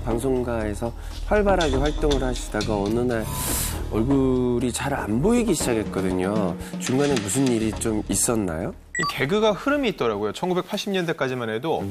방송가에서 활발하게 활동을 하시다가 어느 날 얼굴이 잘 안 보이기 시작했거든요. 중간에 무슨 일이 좀 있었나요? 이 개그가 흐름이 있더라고요. 1980년대까지만 해도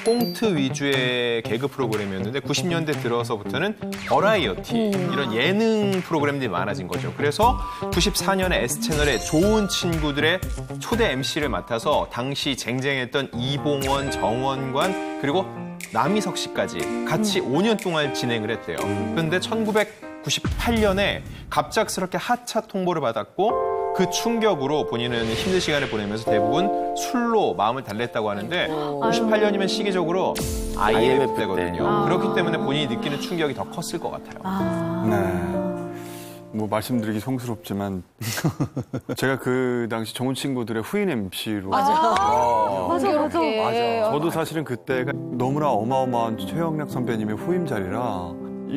꽁트 위주의 개그 프로그램이었는데 90년대 들어서부터는 버라이어티, 이런 예능 프로그램들이 많아진 거죠. 그래서 94년에 S채널의 좋은 친구들의 초대 MC를 맡아서 당시 쟁쟁했던 이봉원, 정원관, 그리고 남희석 씨까지 같이 5년 동안 진행을 했대요. 그런데 1998년에 갑작스럽게 하차 통보를 받았고 그 충격으로 본인은 힘든 시간을 보내면서 대부분 술로 마음을 달랬다고 하는데 98년이면 시기적으로 IMF 때거든요. 그렇기 때문에 본인이 느끼는 충격이 더 컸을 것 같아요. 네. 뭐 말씀드리기 성스럽지만 제가 그 당시 좋은 친구들의 후임 MC로 맞아. 저도 사실은 그때가 너무나 어마어마한 최영락 선배님의 후임 자리라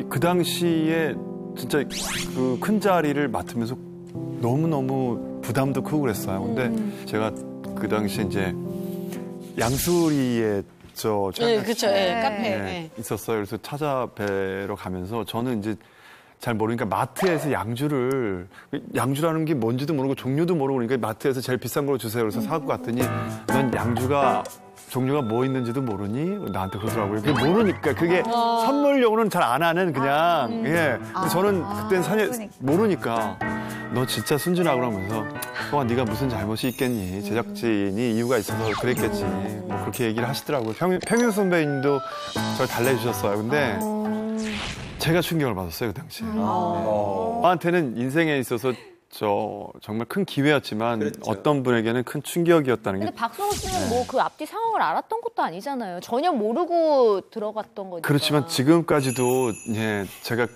그 당시에 진짜 그 큰 자리를 맡으면서 너무너무 부담도 크고 그랬어요. 근데 제가 그 당시에 이제 양수리에 그렇죠. 카페 있었어요. 그래서 찾아뵈러 가면서 저는 이제 잘 모르니까 마트에서 양주라는 게 뭔지도 모르고 종류도 모르고 그러니까 마트에서 제일 비싼 걸로 주세요. 그래서 사갖고 갔더니 넌 양주가 종류가 뭐 있는지도 모르니? 나한테 그러더라고요. 그게 모르니까 그게 선물용으로는 잘 안 하는 그냥 저는 그때는 모르니까 너 진짜 순진하고 그러면서 네가 무슨 잘못이 있겠니? 제작진이 이유가 있어서 그랬겠지. 뭐 그렇게 얘기를 하시더라고요. 평윤 선배님도 저를 달래주셨어요. 근데 제가 충격을 받았어요, 그 당시에. 저한테는 인생에 있어서 정말 큰 기회였지만 그랬죠. 어떤 분에게는 큰 충격이었다는 게. 근데 박성호 씨는 뭐 그 앞뒤 상황을 알았던 것도 아니잖아요. 전혀 모르고 들어갔던 거니까. 그렇지만 지금까지도 제가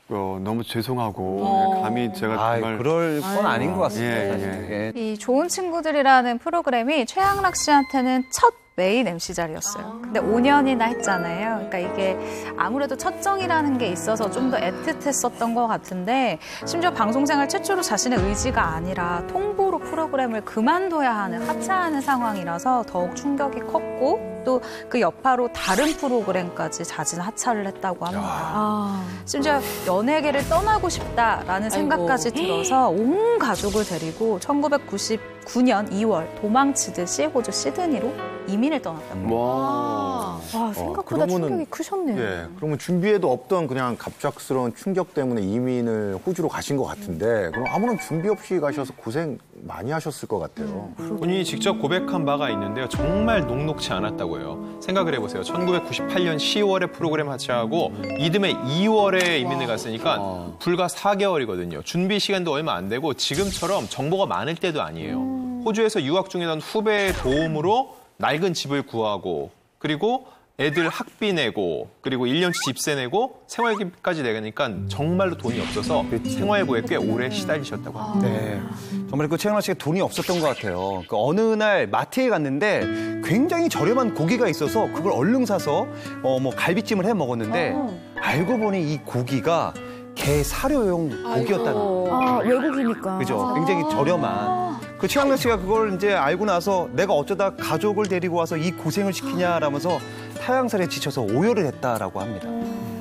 너무 죄송하고 감히 제가 정말 그럴 건 아닌 것 같습니다. 사실. 이 좋은 친구들이라는 프로그램이 최양락 씨한테는 첫 메인 MC 자리였어요. 근데 5년이나 했잖아요. 그러니까 이게 아무래도 첫 정이라는 게 있어서 좀 더 애틋했었던 것 같은데 심지어 방송생활 최초로 자신의 의지가 아니라 통보로 프로그램을 그만둬야 하는 하차하는 상황이라서 더욱 충격이 컸고 또 그 여파로 다른 프로그램까지 자진 하차를 했다고 합니다. 심지어 연예계를 떠나고 싶다라는 생각까지 들어서 온 가족을 데리고 1999년 2월 도망치듯이 호주 시드니로 이민을 떠났답니다. 와, 생각보다 충격이 크셨네요. 예, 그러면 준비에도 없던 그냥 갑작스러운 충격 때문에 이민을 호주로 가신 것 같은데 그럼 아무런 준비 없이 가셔서 고생 많이 하셨을 것 같아요. 본인이 직접 고백한 바가 있는데요. 정말 녹록지 않았다고 해요. 생각을 해보세요. 1998년 10월에 프로그램 하차하고 이듬해 2월에 이민을 갔으니까 불과 4개월이거든요. 준비 시간도 얼마 안 되고 지금처럼 정보가 많을 때도 아니에요. 호주에서 유학 중이던 후배의 도움으로 낡은 집을 구하고 그리고 애들 학비 내고 그리고 1년치 집세 내고 생활비까지 내니까 정말로 돈이 없어서 생활고에 꽤 오래 시달리셨다고 합니다. 네, 정말 그 최양락 씨가 돈이 없었던 것 같아요. 그 어느 날 마트에 갔는데 굉장히 저렴한 고기가 있어서 그걸 얼른 사서 뭐 갈비찜을 해 먹었는데 알고 보니 이 고기가 개 사료용 고기였다는 거예요. 외국이니까. 그죠? 굉장히 저렴한. 그 최양락 씨가 그걸 이제 알고 나서 내가 어쩌다 가족을 데리고 와서 이 고생을 시키냐라면서 타향살에 지쳐서 오열을 했다라고 합니다.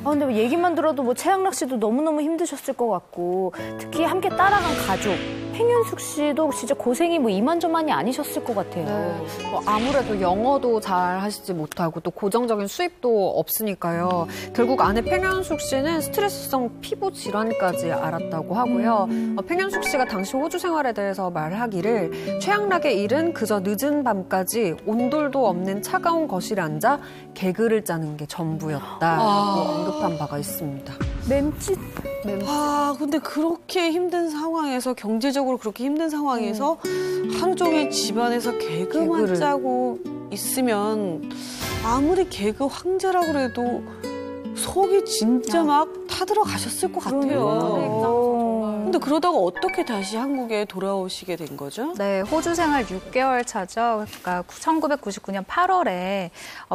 근데 뭐 얘기만 들어도 뭐 최양락 씨도 너무너무 힘드셨을 것 같고 특히 함께 따라간 가족 팽윤숙 씨도 진짜 고생이 뭐 이만저만이 아니셨을 것 같아요. 네. 아무래도 영어도 잘 하시지 못하고 또 고정적인 수입도 없으니까요. 결국 아내 팽윤숙 씨는 스트레스성 피부 질환까지 앓았다고 하고요. 팽윤숙 씨가 당시 호주 생활에 대해서 말하기를 최양락의 일은 그저 늦은 밤까지 온돌도 없는 차가운 거실에 앉아 개그를 짜는 게 전부였다라고 언급한 바가 있습니다. 맴짓. 근데 그렇게 힘든 상황에서 경제적으로 그렇게 힘든 상황에서 하루 종일 집안에서 개그만 짜고 있으면 아무리 개그 황제라 그래도 속이 진짜 막 타들어가셨을 것 같아요. 근데 그러다가 어떻게 다시 한국에 돌아오시게 된 거죠? 네, 호주 생활 6개월 차죠. 그러니까 1999년 8월에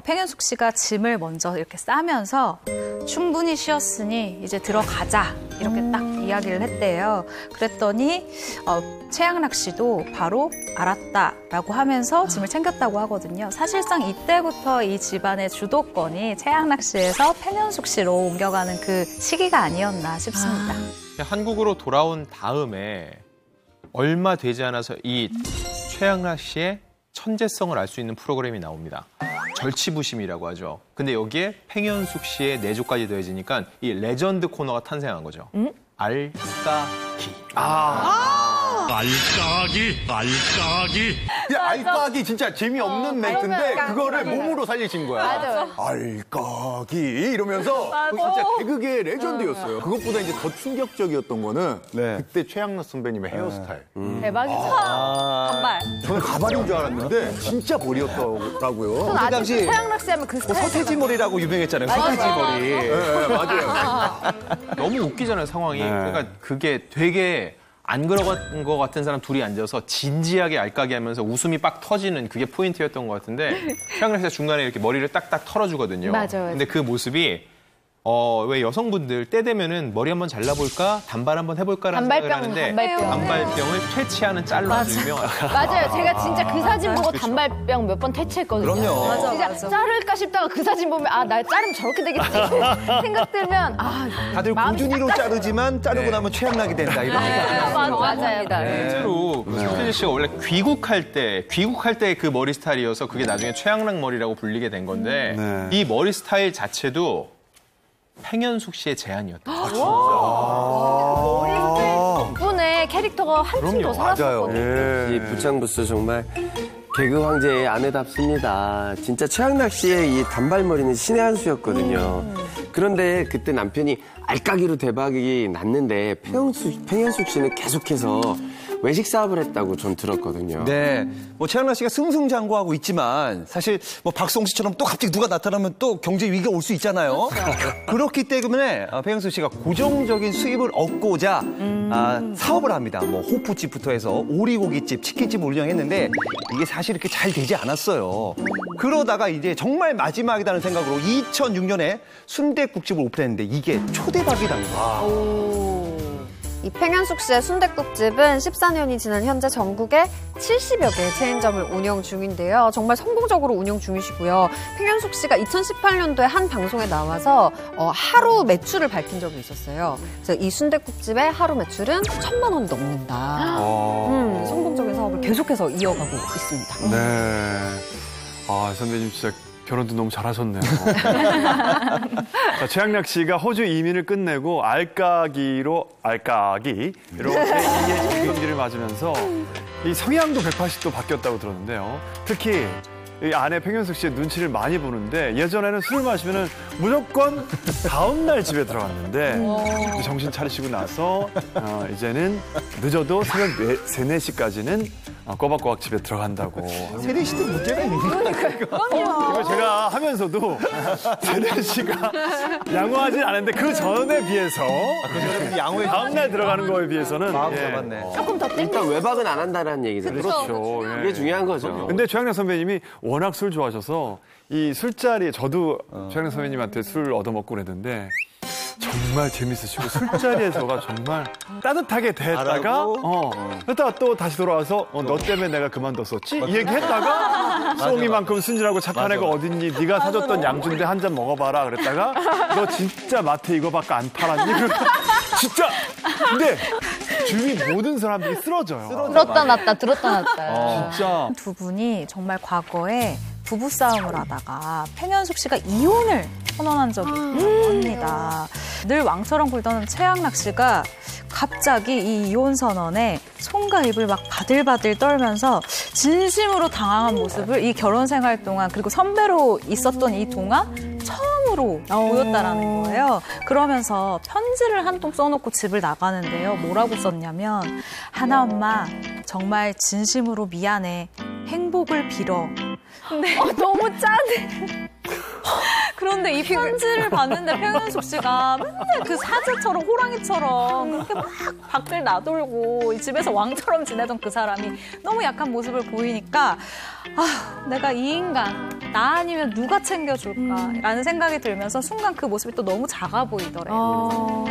팽현숙 씨가 짐을 먼저 이렇게 싸면서 충분히 쉬었으니 이제 들어가자 이렇게 딱 이야기를 했대요. 그랬더니 최양락 씨도 바로 알았다라고 하면서 짐을 챙겼다고 하거든요. 사실상 이때부터 이 집안의 주도권이 최양락 씨에서 팽현숙 씨로 옮겨가는 그 시기가 아니었나 싶습니다. 한국으로 돌아온 다음에 얼마 되지 않아서 이 최양락 씨의 천재성을 알 수 있는 프로그램이 나옵니다. 절치부심이라고 하죠. 근데 여기에 팽현숙 씨의 내조까지 더해지니까 이 레전드 코너가 탄생한 거죠. 알까기. 알까기. 야, 알까기 진짜 재미없는 멘트인데 그거를 몸으로 살리신 거야. 맞아요. 알까기 이러면서 진짜 개그계의 레전드였어요. 그것보다 이제 더 충격적이었던 거는 그때 최양락 선배님의 헤어스타일. 대박이죠. 단발. 저는 가발인 줄 알았는데 진짜 머리였더라고요. 그 당시 최양락 씨 하면 그 스타일. 서태지머리라고 유명했잖아요. 서태지머리. 네, 맞아요. 너무 웃기잖아요, 상황이. 그러니까 그게 되게 안 그러간 것 같은 사람 둘이 앉아서 진지하게 알까기 하면서 웃음이 빡 터지는 그게 포인트였던 것 같은데 최양락 씨가 중간에 이렇게 머리를 딱딱 털어주거든요. 맞아요. 근데 그 모습이 왜 여성분들 때 되면은 머리 한번 잘라볼까? 단발 한번 해볼까라는 생각을 하는데 단발병을 퇴치하는 짤로 아주 유명하죠. 맞아요. 제가 진짜 그 사진 보고 단발병 몇 번 퇴치했거든요. 그럼요. 진짜 자를까 싶다가 그 사진 보면 나 자르면 저렇게 되겠지 생각 들면 다들 꾸준히로 자르지만 자르고 나면 최양락이 된다 이런 얘기. 맞아요. 실제로 서태지 씨가 원래 귀국할 때 그 머리 스타일이어서 그게 나중에 최양락 머리라고 불리게 된 건데 이 머리 스타일 자체도 팽현숙 씨의 제안이었다. 덕분에 캐릭터가 한층 더 살았었거든요. 이 부창부스 정말 개그 황제의 아내답습니다. 진짜 최양락 씨의 이 단발머리는 신의 한 수였거든요. 그런데 그때 남편이 알까기로 대박이 났는데 팽현숙 씨는 계속해서 외식 사업을 했다고 전 들었거든요. 네, 뭐 최양락 씨가 승승장구하고 있지만 사실 뭐 박성 씨처럼 또 갑자기 누가 나타나면 또 경제 위기가 올 수 있잖아요. 그렇기 때문에 팽현숙 씨가 고정적인 수입을 얻고자 사업을 합니다. 뭐 호프집부터 해서 오리고기집, 치킨집 운영했는데 이게 사실 이렇게 잘 되지 않았어요. 그러다가 이제 정말 마지막이라는 생각으로 2006년에 순댓국집을 오픈했는데 이게 초대박이 난 거예요. 이 팽현숙 씨의 순댓국집은 14년이 지난 현재 전국에 70여 개의 체인점을 운영 중인데요. 정말 성공적으로 운영 중이시고요. 팽현숙 씨가 2018년도에 한 방송에 나와서 하루 매출을 밝힌 적이 있었어요. 그래서 이 순댓국집의 하루 매출은 1,000만 원 넘는다. 성공적인 사업을 계속해서 이어가고 있습니다. 네. 선배님 진짜 결혼도 너무 잘하셨네요. 자, 최양락 씨가 호주 이민을 끝내고 알까기 이렇게 이의 적용기를 맞으면서 이 성향도 180도 바뀌었다고 들었는데요. 특히 이 아내 팽현숙 씨의 눈치를 많이 보는데 예전에는 술을 마시면은 무조건 다음날 집에 들어갔는데 정신 차리시고 나서 이제는 늦어도 새벽 3, 4시까지는 꼬박꼬박 집에 들어간다고. 세대 시대 문제가 있는 거니까. 이거 제가 하면서도 세대 씨가 양호하진 않은데 그 전에 비해서 양호해. 다음날 들어가는 거에 비해서는 마음 잡았네. 조금 더 일단 외박은 안 한다는 얘기잖아요. 그렇죠. 그게 중요한 거죠. 근데 최양락 선배님이 워낙 술 좋아하셔서 이 술자리에 저도 최양락 선배님한테 술 얻어먹고 그랬는데 정말 재밌으시고 술자리에서가 정말 따뜻하게 대했다가 그러다가 또 다시 돌아와서 너 때문에 내가 그만뒀었지? 이 얘기 했다가 송이만큼 순진하고 착한 애가 어딨니? 네가 사줬던 양주인데 한 잔 먹어봐라 그랬다가 너 진짜 마트에 이거밖에 안 팔았니? 진짜 근데 주위 모든 사람들이 쓰러져요. 들었다 놨다. 진짜 두 분이 정말 과거에 부부싸움을 하다가 팽현숙 씨가 이혼을 선언한 적이 있습니다. 늘 왕처럼 굴던 최양락 씨가 갑자기 이 이혼 선언에 손과 입을 막 바들바들 떨면서 진심으로 당황한 모습을 이 결혼 생활 동안 그리고 선배로 있었던 이 동안 처음으로 보였다라는 거예요. 그러면서 편지를 한 통 써놓고 집을 나가는데요. 뭐라고 썼냐면 하나 엄마 정말 진심으로 미안해. 행복을 빌어. 근데 너무 짠해. 그런데 이 편지를 봤는데 평현숙 씨가 맨날 그 사자처럼 호랑이처럼 그렇게 막 밖을 나돌고 이 집에서 왕처럼 지내던 그 사람이 너무 약한 모습을 보이니까 내가 이 인간 나 아니면 누가 챙겨줄까라는 생각이 들면서 순간 그 모습이 또 너무 작아 보이더래요.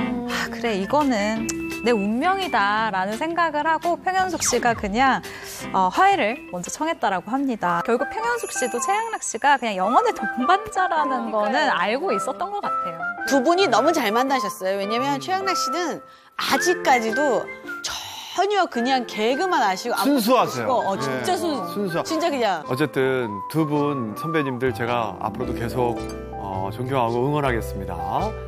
그래 이거는 내 운명이다라는 생각을 하고 평현숙 씨가 그냥 화해를 먼저 청했다라고 합니다. 결국 평현숙 씨도 최양락 씨가 그냥 영혼의 동반자라는 거는 알고 있었던 것 같아요. 두 분이 너무 잘 만나셨어요. 왜냐면 최양락 씨는 아직까지도 전혀 그냥 개그만 아시고 아무것도 순수하세요. 모르시고, 진짜 순수하. 진짜 그냥. 어쨌든 두 분 선배님들 제가 앞으로도 계속 존경하고 응원하겠습니다.